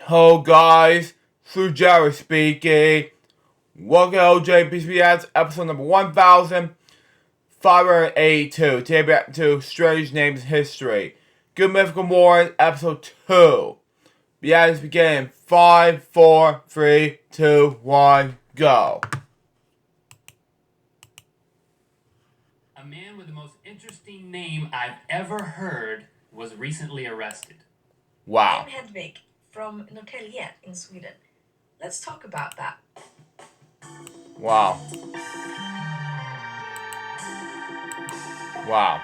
Hello guys, through Jerry speaking. Welcome to LJPCBM episode number 1582. Today we're back to Strange Names History. Good Mythical Morning, episode 2. Let's begin in 5, 4, 3, 2, 1, go. A man with the most interesting name I've ever heard was recently arrested. Wow. I'm Hedvig from Norrtälje in Sweden. Let's talk about that. Wow. Wow.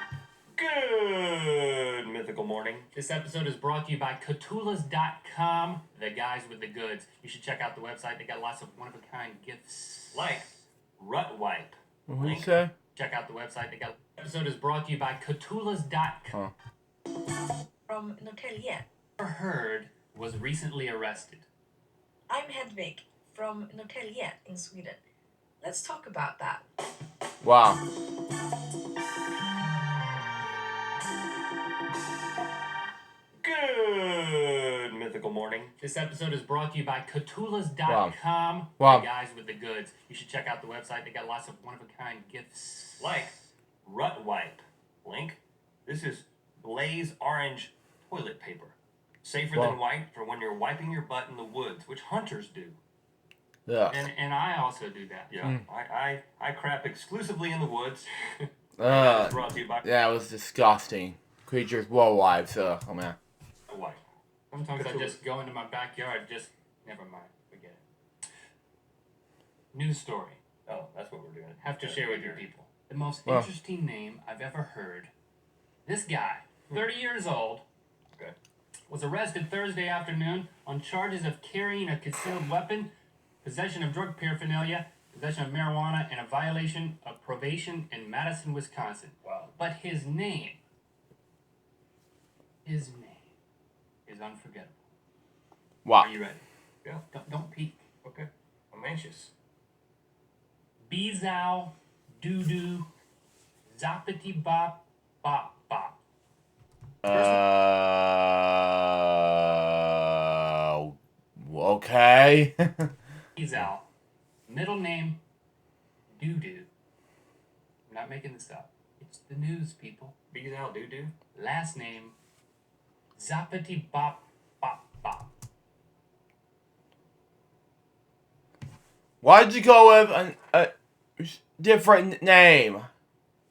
Good Mythical Morning. This episode is brought to you by Catulas.com, the guys with the goods. You should check out the website. They got lots of one-of-a-kind gifts. Like Rut Wipe. What did you say? Check out the website. They got. This episode is brought to you by Catulas.com. From Norrtälje. Ever heard was recently arrested. I'm Hedvig from Norrtälje in Sweden. Let's talk about that. Wow. Good Mythical Morning. This episode is brought to you by Catulas.com, Wow. the guys with the goods. You should check out the website. They got lots of one-of-a-kind gifts. Like Rut Wipe. Link. This is Blaze Orange toilet paper. Safer Wow. than white for when you're wiping your butt in the woods, which hunters do. Yeah. And I also do that. Yeah. I crap exclusively in the woods. Uh, Brought to you by that was disgusting. Creatures worldwide, so, oh man. Rut Wipe. Sometimes I just go into my backyard, never mind, forget it. News story. Oh, that's what we're doing. Have to share with your people. The most Well. interesting name I've ever heard. This guy, 30 years old, Okay. was arrested Thursday afternoon on charges of carrying a concealed weapon, possession of drug paraphernalia, possession of marijuana, and a violation of probation in Madison, Wisconsin. Wow. But his name is unforgettable. Wow. Are you ready? Yeah. Don't peek. Okay. I'm anxious. Bezow, doo-doo, zoppity bop, bop, bop. Okay. Bezow, middle name, doo-doo. I'm not making this up. It's the news, people. Bees out doo-doo. Last name, zoppity bop, bop, bop. Why'd you go with a different name?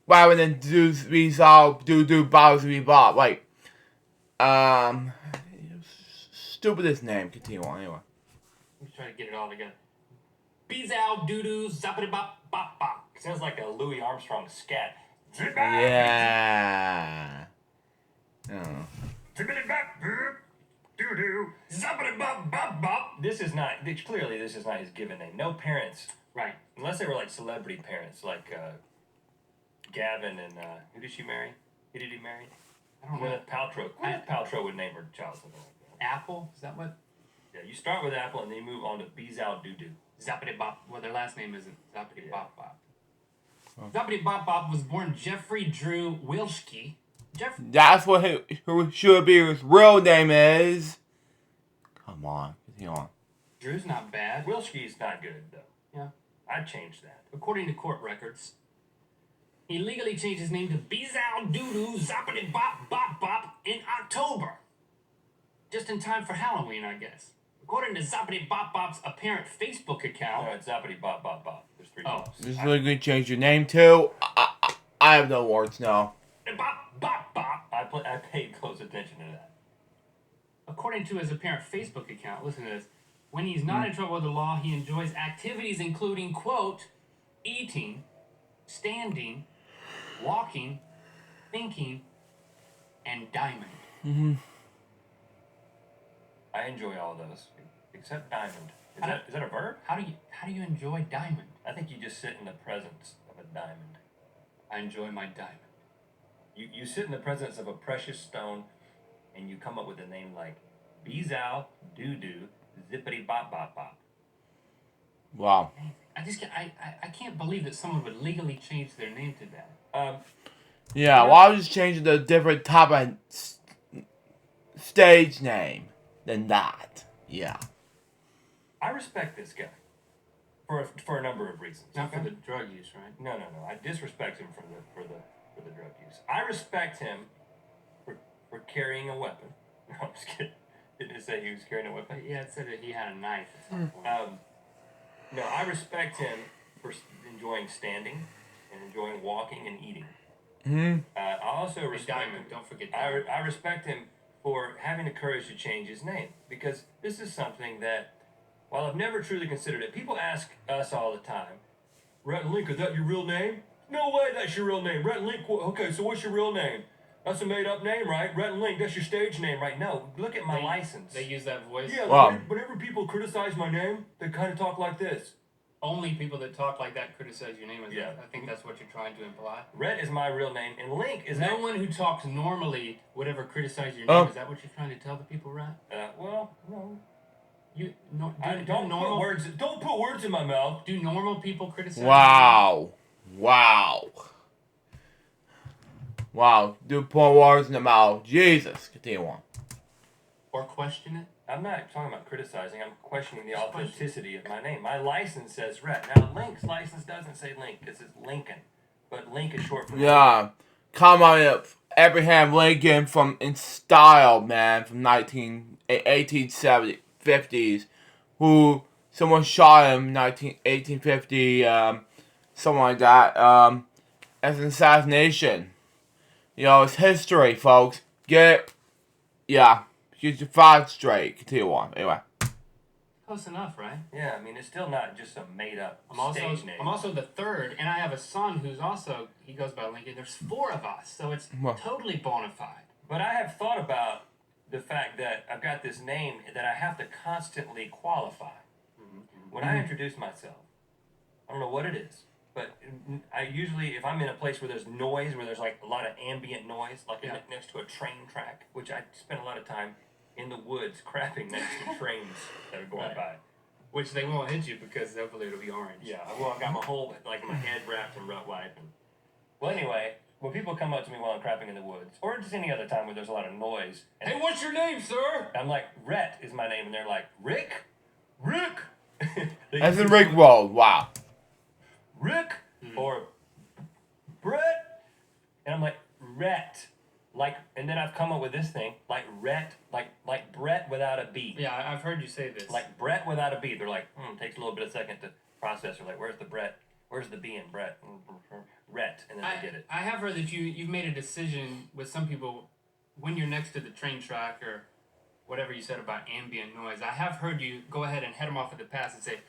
Rather than do bop. Like, stupidest name. Continue on, anyway. Let me try to get it all together. Bezow, doo-doo, zoppity bop, bop, bop. Sounds like a Louis Armstrong scat. Yeah. Oh. This is not clearly. This is not his given name. No parents, Right. unless they were like celebrity parents, like Gavin and who did she marry? Who did he marry? I don't know. Gwyneth Paltrow. Gwyneth Paltrow would name her child something like that. Apple? Is that what? Yeah, you start with Apple and then you move on to Bees Out Doo Doo. Zoppity bop. Well, their last name isn't Zoppity Yeah. bop bop. Zoppity bop bop was born Jeffrey Drew Wilschke. That's what who should be his real name is. Come on, continue on. Drew's not bad. Wilschke's not good though. Yeah. I'd change that. According to court records, he legally changed his name to Bezow Doodoo Zoppity Bop Bop Bop in October. Just in time for Halloween, I guess. According to Zoppity Bop Bop's apparent Facebook account. No, it's Zoppity Bop Bop Bop. There's three Oh. bops. This is really going to change your name too. I have no words now. Bop Bop Bop. I paid close attention to that. According to his apparent Facebook account, listen to this. When he's not in trouble with the law, he enjoys activities including, quote, eating, standing, walking, thinking, and diamond. I enjoy all those except diamond. Is that a verb? How do you enjoy diamond? I think you just sit in the presence of a diamond. I enjoy my diamond. You sit in the presence of a precious stone, and you come up with a name like Bezow Doo Doo Zippity Bop Bop Bop. Wow. I can't believe that someone would legally change their name to that. Yeah, why would you change the different type of stage name than that? Yeah. I respect this guy for a number of reasons. Not for the drug use, right? No. I disrespect him for the drug use. I respect him for carrying a weapon. No, I'm just kidding. Didn't it say he was carrying a weapon? Yeah, it said that he had a knife at some point. No, I respect him for enjoying standing and enjoying walking and eating. I also respect Diamond, him. don't forget Diamond. I respect him for having the courage to change his name, because this is something that, while I've never truly considered it, people ask us all the time, Rhett and Link, is that your real name? No way that's your real name. Rhett and Link, okay, so what's your real name? That's a made-up name, right? Rhett and Link, that's your stage name, right? No, look at my license. They use that voice? Yeah, Wow. whenever people criticize my name, they kind of talk like this. Only people that talk like that criticize your name. Yeah. I think that's what you're trying to imply. Rhett is my real name, and Link is No one who talks normally would ever criticize your name. Is that what you're trying to tell the people, right? Well, no. Don't put words in my mouth. Do normal people criticize? Wow. Do put words in the mouth. Jesus. Continue on. Or question it? I'm not talking about criticizing. I'm questioning the authenticity of my name. My license says Rhett. Now, Link's license doesn't say Link. It says Lincoln. But Link is short for Yeah. Come on, Abraham Lincoln in style, man, from 1850s, who someone shot him in 1850, something like that, as an assassination. You know, it's history, folks. Get your facts straight. Continue on. Anyway. Close enough, right? Yeah, I mean, it's still not just a made-up stage name. I'm also the third, and I have a son who's also, he goes by Lincoln. There's 4 of us, so it's totally bona fide. But I have thought about the fact that I've got this name that I have to constantly qualify. When I introduce myself, I don't know what it is, but I usually, if I'm in a place where there's noise, where there's like a lot of ambient noise, like next to a train track, which I spend a lot of time in the woods crapping next to trains that are going by. Which they won't hit you because hopefully it'll be orange. Yeah, well, I've got my whole, like my head wrapped in rut wipe. Well, anyway, when people come up to me while I'm crapping in the woods, or just any other time where there's a lot of noise. Hey, what's your name, sir? I'm like, Rhett is my name, and they're like, Rick? As in Rick Roll. Wow. Rick? Or Brett? And I'm like, Rhett. Like, and then I've come up with this thing, like Rhett, like Brett without a B. Yeah, I've heard you say this. Like Brett without a B. They're like, takes a little bit of second to process. They're like, where's the Brett? Where's the B in Brett? Rhett, and then they get it. I have heard that you've made a decision with some people when you're next to the train track or whatever you said about ambient noise. I have heard you go ahead and head them off at the pass and say,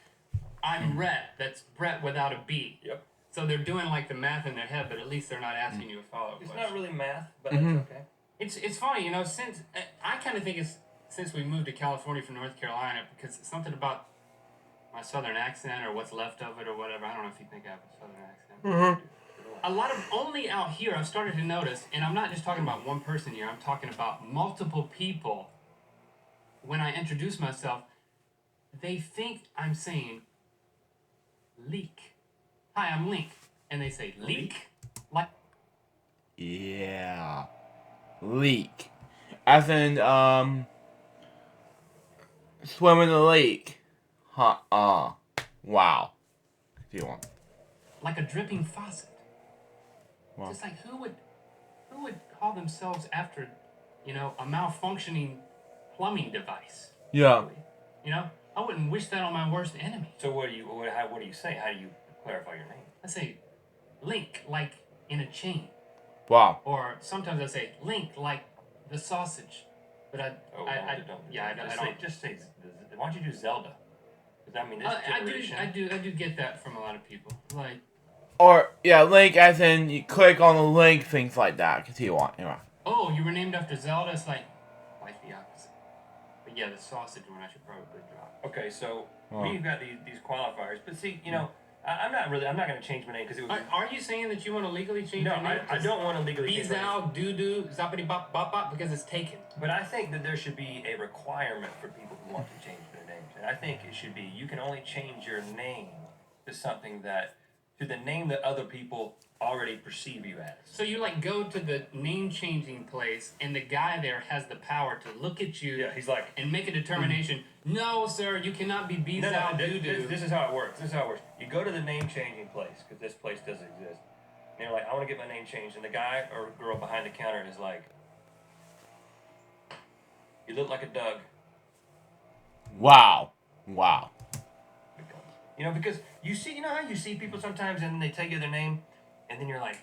I'm Rhett. That's Brett without a B. Yep. So they're doing like the math in their head, but at least they're not asking you a follow-up question. It's not really math, but it's okay. It's funny, you know, since I kind of think it's since we moved to California from North Carolina, because it's something about my southern accent or what's left of it or whatever. I don't know if you think I have a southern accent. A lot of, only out here, I've started to notice, and I'm not just talking about one person here, I'm talking about multiple people. When I introduce myself, they think I'm saying leak. Hi, I'm Link. And they say leak? Like. Yeah. Leak. As in, swim in the lake. Wow. Continue on. Like a dripping faucet. Wow. Just like who would call themselves after, you know, a malfunctioning plumbing device? Yeah. You know, I wouldn't wish that on my worst enemy. So what do you say? How do you clarify your name? I say link like in a chain. Wow. Or sometimes I say link like the sausage. But I don't. Just say. Why don't you do Zelda? Because I mean, this generation. I do get that from a lot of people. Like. Or link as in you click on the link, things like that. Continue on. Anyway. Oh, you were named after Zelda. It's like the opposite. But yeah, the sausage one I should probably drop. Okay, so we've got these qualifiers, but see, you know, I'm not going to change my name because it was. Are you saying that you want to legally change your name? No, I don't want to legally change my name. Bizal, doo-doo, zappity bop bop bop, because it's taken. But I think that there should be a requirement for people who want to change their names. And I think it should be, you can only change your name to something that, to the name that other people already perceive you as. So you like go to the name changing place, and the guy there has the power to look at you. Yeah, he's like, and make a determination. No, sir, you cannot be Bizal Doo-Doo. This is how it works. This is how it works. You go to the name changing place because this place doesn't exist. And you're like, I want to get my name changed, and the guy or girl behind the counter is like, you look like a Doug. Wow. You know, because you know how you see people sometimes and they tell you their name, and then you're like,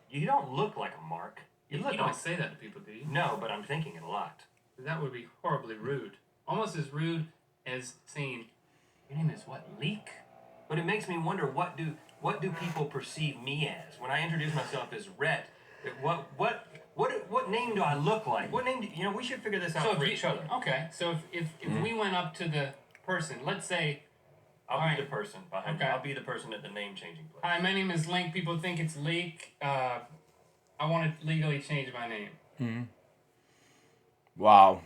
you don't look like a Mark. You don't say that to people, do you? No, but I'm thinking it a lot. That would be horribly rude. Almost as rude as saying, your name is what, Leek? But it makes me wonder, what do people perceive me as? When I introduce myself as Rhett, what name do I look like? What name do we should figure this out for each other. Okay, so if we went up to the person, let's say, I'll be the person behind. Okay. I'll be the person at the name changing place. hi, my name is Link. People think it's Leek. I want to legally change my name. Wow.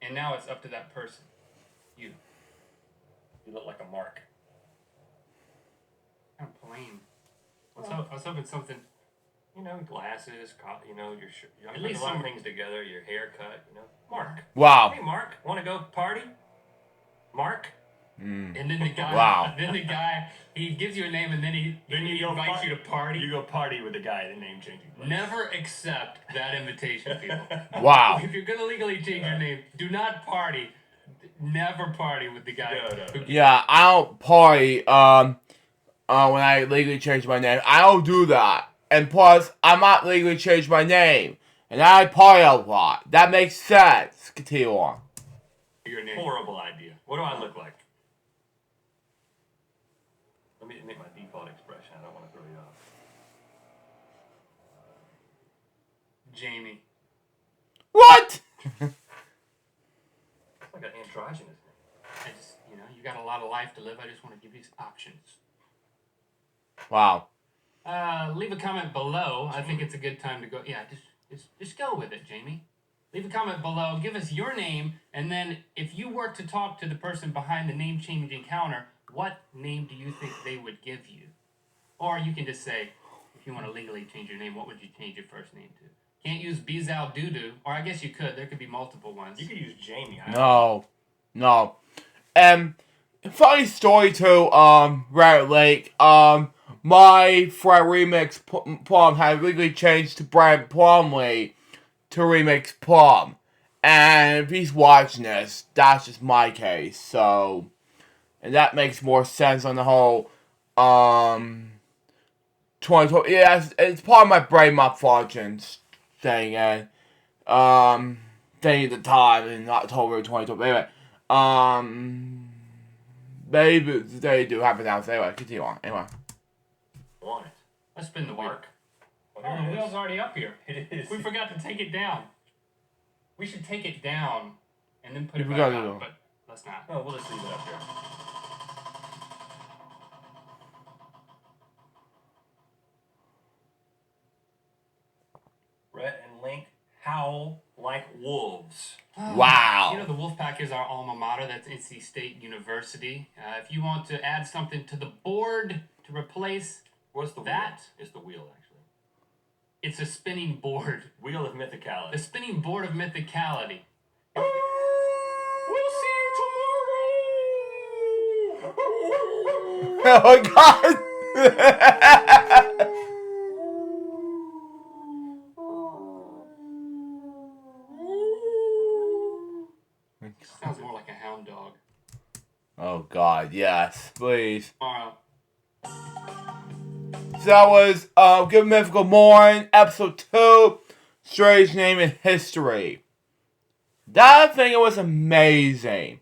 And now it's up to that person. You. You look like a Mark. Kind of plain. I was hoping something. You know, glasses. You know, you're At least a lot of some- things together. Your haircut. You know, Mark. Wow. Hey, Mark. Want to go party? Mark. And then the guy. Wow. Then the guy. He gives you a name, and then he invites you to party. You go party with the guy at the name changing place. Never accept that invitation, people. Wow. If you're gonna legally change your name, do not party. Never party with the guy. No. Yeah, I don't party, when I legally change my name. I don't do that. And plus, I'm not legally changed my name. And I party a lot. That makes sense. Continue on. Your name. Horrible idea. What do I look like? Let me make my default expression. I don't want to throw you off. Jamie. What? It's like an androgynous name. I just, you got a lot of life to live. I just want to give you options. Wow. Leave a comment below. I think it's a good time to go. Yeah, just go with it, Jamie. Leave a comment below. Give us your name, and then if you were to talk to the person behind the name-changing counter, what name do you think they would give you? Or you can just say, if you want to legally change your name, what would you change your first name to? Can't use Bizal Doo-Doo, or I guess you could. There could be multiple ones. You could use Jamie. No. Funny story too, Red Lake, my Fred Remix Plum had legally changed to Brad Plumley to Remix Plum. And if he's watching this, that's just my case, so... And that makes more sense on the whole, 2012... Yeah, it's part of my brain malfunctions thing, and, thing at the time in October 2012. Anyway, maybe they do happen now, so anyway, continue on. Anyway. Want it. Let's spin the wheel. Mark. Oh, the wheel's already up here. It is. We forgot to take it down. We should take it down and then put You it back forgot to up, do it. but let's not. Oh, we'll just leave it up here. Rhett and Link howl like wolves. Wow. The Wolfpack is our alma mater. That's NC State University. If you want to add something to the board to replace What's the that, wheel? It's the wheel, actually. it's a spinning board. Wheel of Mythicality. The spinning board of mythicality. We'll see you tomorrow. Oh my god! Sounds more like a hound dog. Oh god, yes, please. Tomorrow. So that was Good Mythical Morning, episode 2, Strange Name in History. That thing, it was amazing.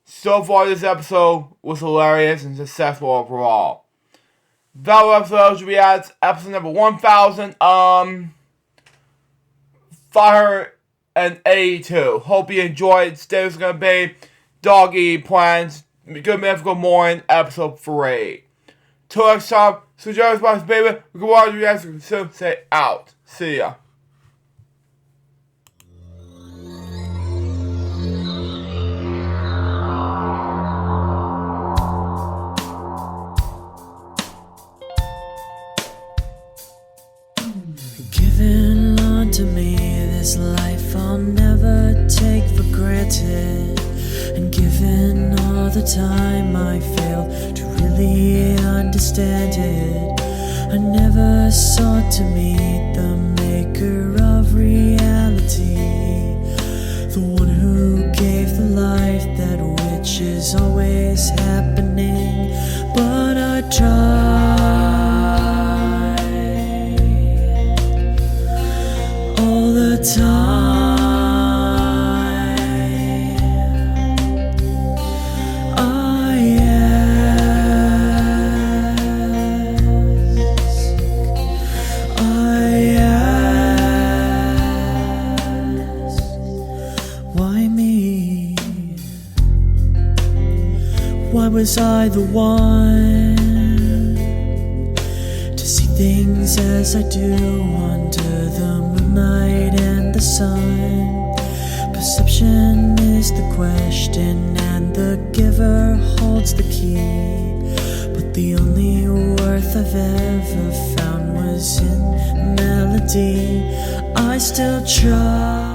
So far, this episode was hilarious and successful overall. That episode should be at episode number 1582. Hope you enjoyed. Today was going to be Doggy Plans, Good Mythical Morning, episode 3. Till next time, so Joe's Box Baby, we can watch you guys soon. Say out. See ya. to me, this life I'll never take for granted. And given all the time I failed to really understand it, I never sought to meet the maker of reality, the one who gave the life that which is always happening. But I tried all the time. Why me? Why was I the one to see things as I do under the moonlight and the sun? Perception is the question and the giver holds the key, but the only worth I've ever found was in melody. I still try.